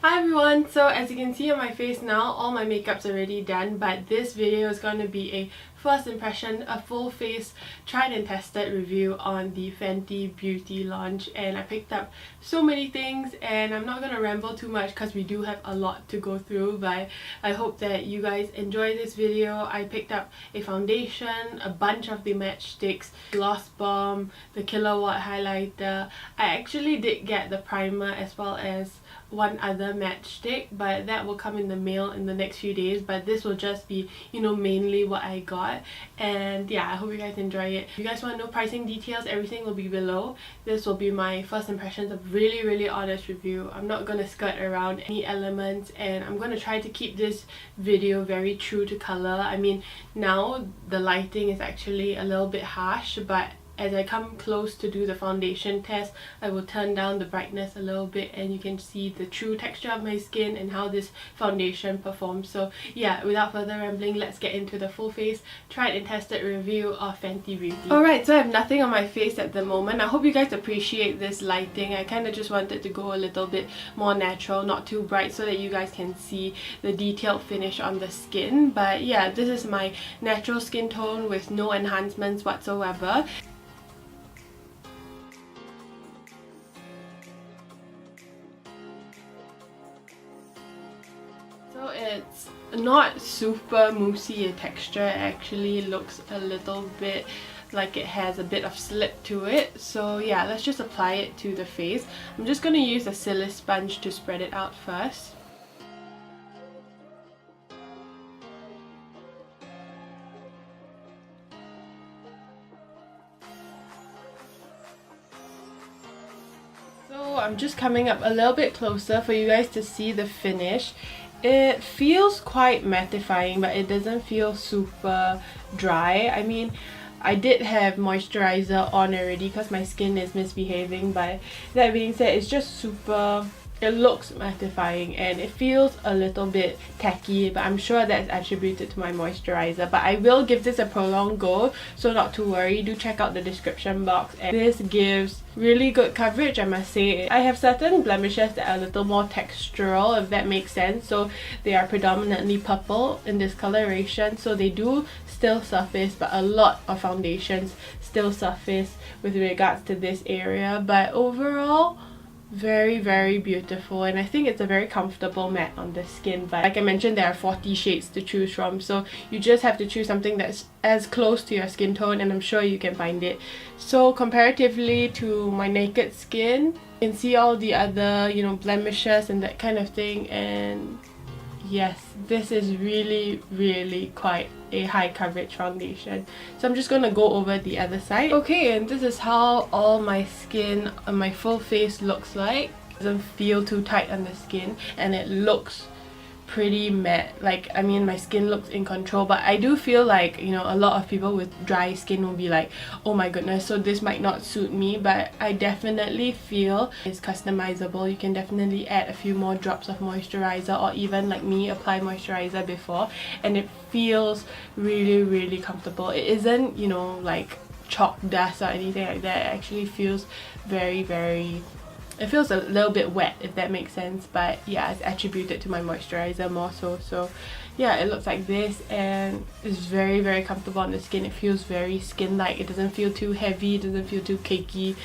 Hi everyone, so as you can see on my face now, all my makeup's already done, but this video is going to be a first impression, a full face tried and tested review on the Fenty beauty launch. And I picked up so many things and I'm not going to ramble too much because we do have a lot to go through, but I hope that you guys enjoy this video. I picked up a foundation, a bunch of the match sticks, gloss bomb, the kilowatt highlighter. I actually did get the primer as well as one other matchstick, but that will come in the mail in the next few days. But this will just be, mainly what I got. And yeah, I hope you guys enjoy it. If you guys want to know pricing details, everything will be below. This will be my first impressions of really honest review. I'm not going to skirt around any elements and I'm going to try to keep this video very true to color. I mean, now the lighting is actually a little bit harsh, but as I come close to do the foundation test, I will turn down the brightness a little bit and you can see the true texture of my skin and how this foundation performs. So yeah, without further rambling, let's get into the full face tried and tested review of Fenty Beauty. Alright, so I have nothing on my face at the moment. I hope you guys appreciate this lighting. I kind of just wanted to go a little bit more natural, not too bright, so that you guys can see the detailed finish on the skin. But yeah, this is my natural skin tone with no enhancements whatsoever. So it's not super moussey in texture. It actually looks a little bit like it has a bit of slip to it. So yeah, let's just apply it to the face. I'm just going to use a silly sponge to spread it out first. So I'm just coming up a little bit closer for you guys to see the finish. It feels quite mattifying, but it doesn't feel super dry. I mean, I did have moisturizer on already because my skin is misbehaving, but that being said, it's just super... It looks mattifying and it feels a little bit tacky, but I'm sure that's attributed to my moisturizer. But I will give this a Prolong go, so not to worry. Do check out the description box. And this gives really good coverage, I must say. I have certain blemishes that are a little more textural, if that makes sense. So they are predominantly purple in this coloration, so they do still surface, but a lot of foundations still surface with regards to this area. But overall, very beautiful, and I think it's a very comfortable matte on the skin. But like I mentioned, there are 40 shades to choose from, so you just have to choose something that's as close to your skin tone, and I'm sure you can find it. So comparatively to my naked skin, you can see all the other blemishes and that kind of thing, and yes, this is really quite a high coverage foundation. So I'm just gonna go over the other side. Okay, and this is how all my skin on my full face looks like. It doesn't feel too tight on the skin and it looks pretty matte. Like, I mean, my skin looks in control, but I do feel like, a lot of people with dry skin will be like, oh my goodness, so this might not suit me. But I definitely feel it's customizable. You can definitely add a few more drops of moisturizer, or even like me, apply moisturizer before, and it feels really comfortable. It isn't, like chalk dust or anything like that. It actually feels very it feels a little bit wet, if that makes sense, but yeah, it's attributed to my moisturizer more so. So yeah, it looks like this and it's very comfortable on the skin. It feels very skin-like. It doesn't feel too heavy, it doesn't feel too cakey.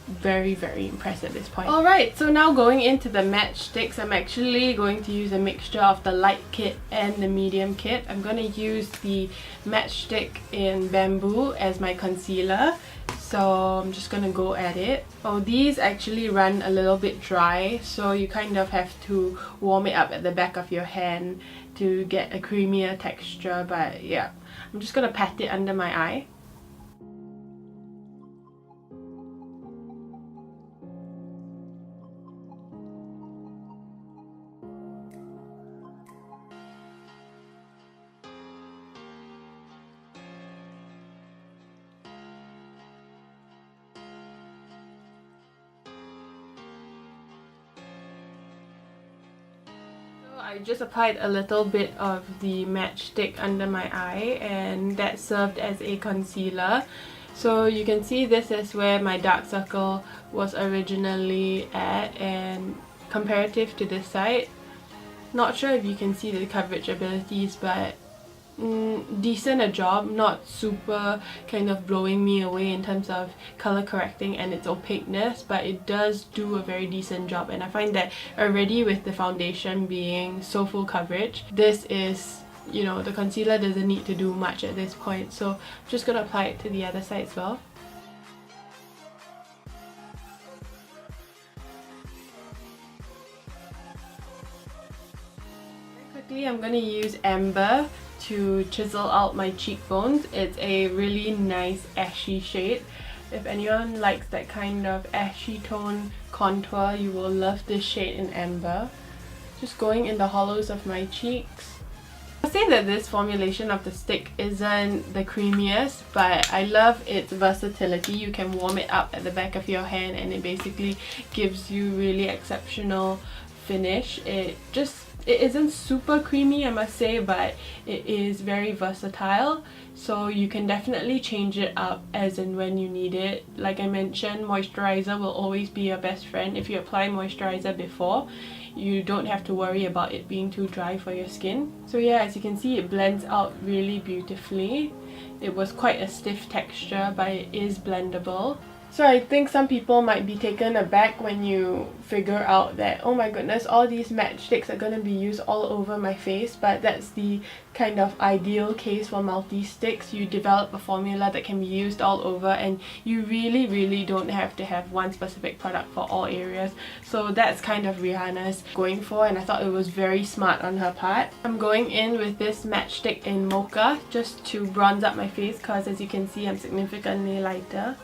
Very impressed at this point. Alright, so now going into the matchsticks, I'm actually going to use a mixture of the light kit and the medium kit. I'm going to use the matchstick in Bamboo as my concealer. So I'm just gonna go at it. Oh, these actually run a little bit dry, so you kind of have to warm it up at the back of your hand to get a creamier texture. But yeah, I'm just gonna pat it under my eye. I just applied a little bit of the matchstick under my eye, and that served as a concealer. So you can see this is where my dark circle was originally at, and comparative to this side. Not sure if you can see the coverage abilities, but decent a job, not super kind of blowing me away in terms of color correcting and its opaqueness, but it does do a very decent job. And I find that already with the foundation being so full coverage, this is, you know, the concealer doesn't need to do much at this point. So I'm just gonna apply it to the other side as well. Quickly, I'm gonna use Amber to chisel out my cheekbones. It's a really nice ashy shade. If anyone likes that kind of ashy tone contour, you will love this shade in Amber. Just going in the hollows of my cheeks. I'll say that this formulation of the stick isn't the creamiest, but I love its versatility. You can warm it up at the back of your hand and it basically gives you really exceptional finish. It isn't super creamy, I must say, but it is very versatile, so you can definitely change it up as and when you need it. Like I mentioned, moisturizer will always be your best friend. If you apply moisturizer before, you don't have to worry about it being too dry for your skin. So yeah, as you can see, it blends out really beautifully. It was quite a stiff texture, but it is blendable. So I think some people might be taken aback when you figure out that, oh my goodness, all these matchsticks are going to be used all over my face, but that's the kind of ideal case for multi-sticks. You develop a formula that can be used all over and you really don't have to have one specific product for all areas. So that's kind of Rihanna's going for, and I thought it was very smart on her part. I'm going in with this matchstick in Mocha just to bronze up my face because, as you can see, I'm significantly lighter.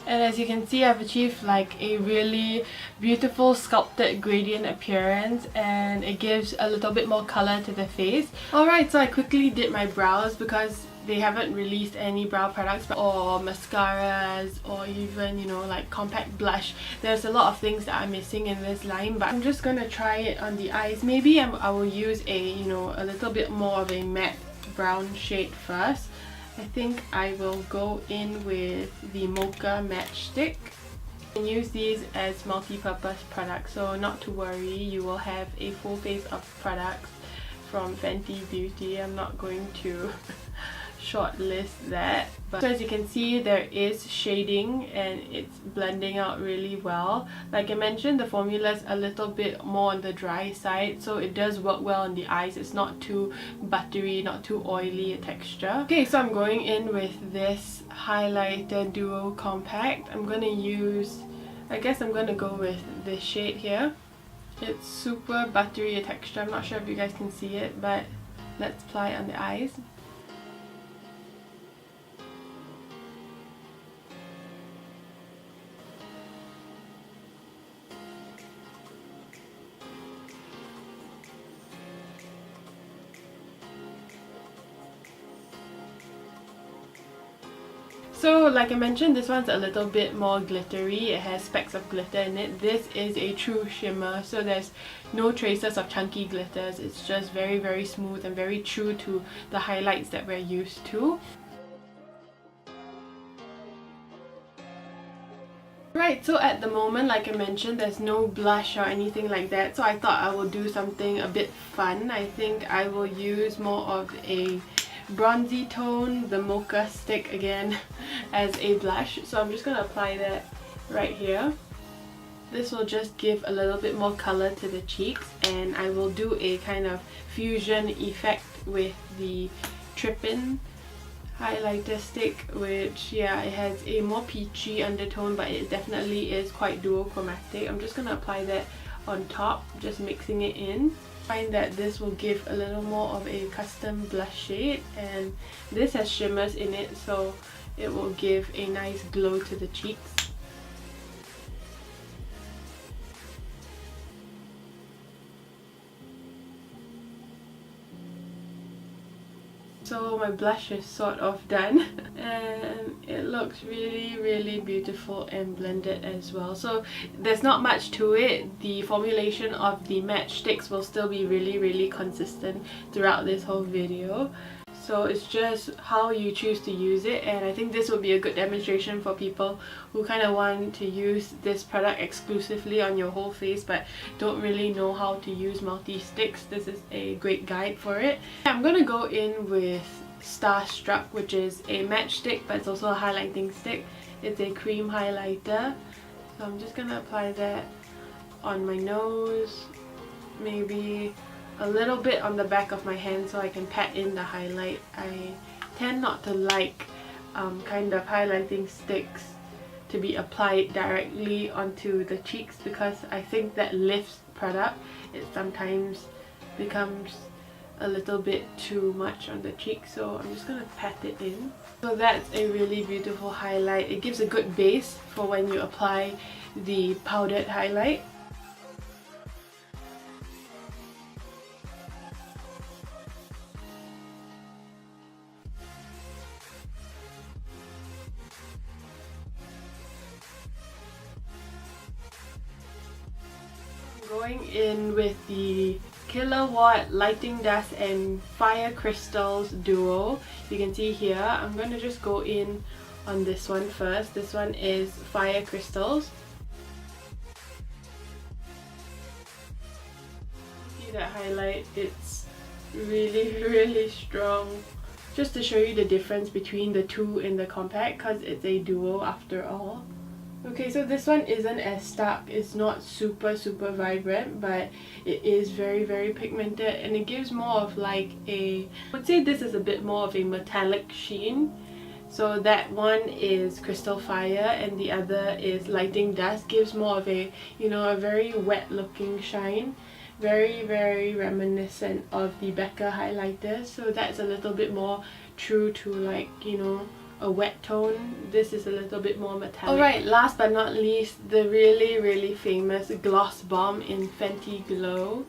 And as you can see, I've achieved like a really beautiful sculpted gradient appearance, and it gives a little bit more color to the face. Alright, so I quickly did my brows because they haven't released any brow products or mascaras or even, you know, like compact blush. There's a lot of things that are missing in this line, but I'm just gonna try it on the eyes. Maybe I will use a, you know, a little bit more of a matte brown shade first. I think I will go in with the Mocha matchstick and use these as multi-purpose products, so not to worry, you will have a full face of products from Fenty Beauty. I'm not going to shortlist that, but so as you can see, there is shading and it's blending out really well. Like I mentioned, the formula is a little bit more on the dry side, so it does work well on the eyes. It's not too buttery, not too oily a texture. Okay, so I'm going in with this highlighter duo compact. I'm gonna use, I guess I'm gonna go with this shade here. It's super buttery a texture. I'm not sure if you guys can see it, but let's apply it on the eyes. So like I mentioned, this one's a little bit more glittery. It has specks of glitter in it. This is a true shimmer, so there's no traces of chunky glitters. It's just very smooth and very true to the highlights that we're used to. Right, so at the moment, like I mentioned, there's no blush or anything like that, so I thought I will do something a bit fun. I think I will use more of a bronzy tone, the Mocha stick again, as a blush. So I'm just going to apply that right here. This will just give a little bit more color to the cheeks, and I will do a kind of fusion effect with the Trippin highlighter stick, which, yeah, it has a more peachy undertone, but it definitely is quite duochromatic. I'm just going to apply that on top, just mixing it in. Find that this will give a little more of a custom blush shade, and this has shimmers in it, so it will give a nice glow to the cheeks. So my blush is sort of done and it looks really beautiful and blended as well. So there's not much to it. The formulation of the matte Stix will still be really consistent throughout this whole video. So it's just how you choose to use it, and I think this will be a good demonstration for people who kind of want to use this product exclusively on your whole face but don't really know how to use multi-sticks. This is a great guide for it. I'm going to go in with Starstruck, which is a matte stick but it's also a highlighting stick. It's a cream highlighter. So I'm just going to apply that on my nose, maybe a little bit on the back of my hand so I can pat in the highlight. I tend not to like kind of highlighting sticks to be applied directly onto the cheeks because I think that lifts product. It sometimes becomes a little bit too much on the cheek, so I'm just gonna pat it in. So that's a really beautiful highlight. It gives a good base for when you apply the powdered highlight. Going in with the Kilowatt Lighting Dust and Fire Crystals duo. You can see here, I'm going to just go in on this one first. This one is Fire Crystals. See that highlight? It's really strong. Just to show you the difference between the two in the compact, because it's a duo after all. Okay, so this one isn't as stark, it's not super vibrant, but it is very pigmented and it gives more of like a, I would say this is a bit more of a metallic sheen. So that one is Crystal Fire and the other is Lighting Dust. Gives more of a, you know, a very wet looking shine. Very reminiscent of the Becca highlighter. So that's a little bit more true to, like, you know, a wet tone. This is a little bit more metallic. Alright, last but not least, the really famous Gloss Bomb in Fenty Glow.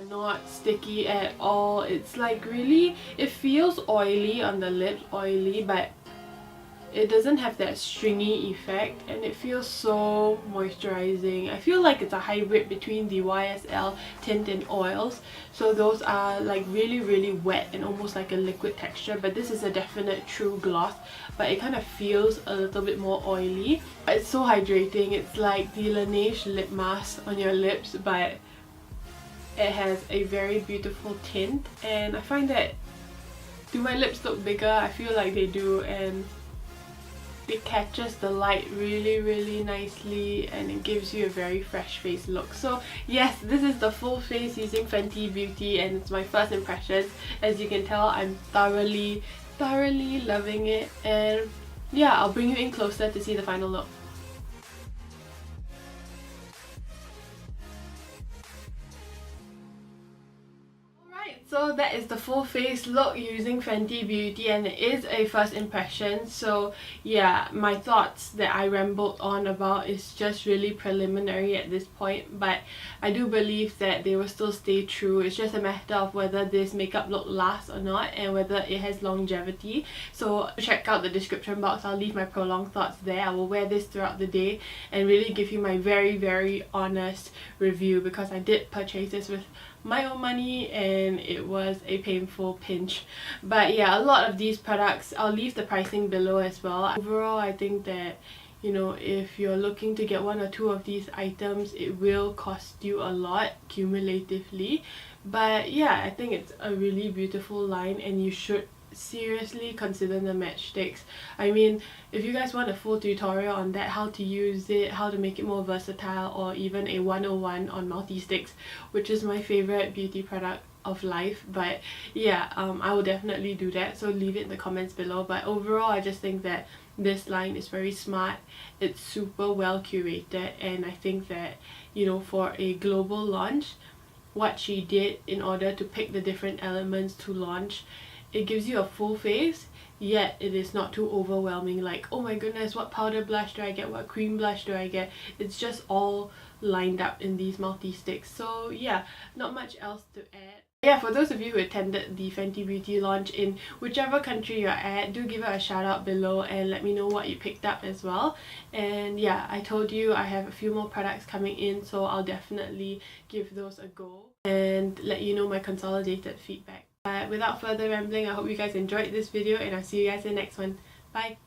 Not sticky at all. It's like really, it feels oily on the lips, oily, but it doesn't have that stringy effect and it feels so moisturizing. I feel like it's a hybrid between the YSL tint and oils. So those are like really wet and almost like a liquid texture, but this is a definite true gloss, but it kind of feels a little bit more oily. But it's so hydrating. It's like the Laneige lip mask on your lips, but it has a very beautiful tint, and I find that, do my lips look bigger? I feel like they do, and it catches the light really nicely and it gives you a very fresh face look. So yes, this is the full face using Fenty Beauty and it's my first impressions. As you can tell, I'm thoroughly loving it, and yeah, I'll bring you in closer to see the final look. So that is the full face look using Fenty Beauty, and it is a first impression. So yeah, my thoughts that I rambled on about is just really preliminary at this point, but I do believe that they will still stay true. It's just a matter of whether this makeup look lasts or not and whether it has longevity. So check out the description box. I'll leave my Prolong thoughts there. I will wear this throughout the day and really give you my very honest review, because I did purchase this with my own money and it was a painful pinch. But yeah, a lot of these products, I'll leave the pricing below as well. Overall, I think that, you know, if you're looking to get one or two of these items, it will cost you a lot cumulatively. But yeah, I think it's a really beautiful line and you should seriously consider the matchsticks. I mean, if you guys want a full tutorial on that, how to use it, how to make it more versatile, or even a 101 on multi-sticks, which is my favorite beauty product of life, but yeah, I will definitely do that, so leave it in the comments below. But overall, I just think that this line is very smart, it's super well curated, and I think that, you know, for a global launch, what she did in order to pick the different elements to launch, it gives you a full face, yet it is not too overwhelming, like oh my goodness, what powder blush do I get, what cream blush do I get. It's just all lined up in these multi-sticks. So yeah, not much else to add. Yeah, for those of you who attended the Fenty Beauty launch in whichever country you're at, do give it a shout out below and let me know what you picked up as well. And yeah, I told you I have a few more products coming in, so I'll definitely give those a go and let you know my consolidated feedback. But without further rambling, I hope you guys enjoyed this video and I'll see you guys in the next one. Bye!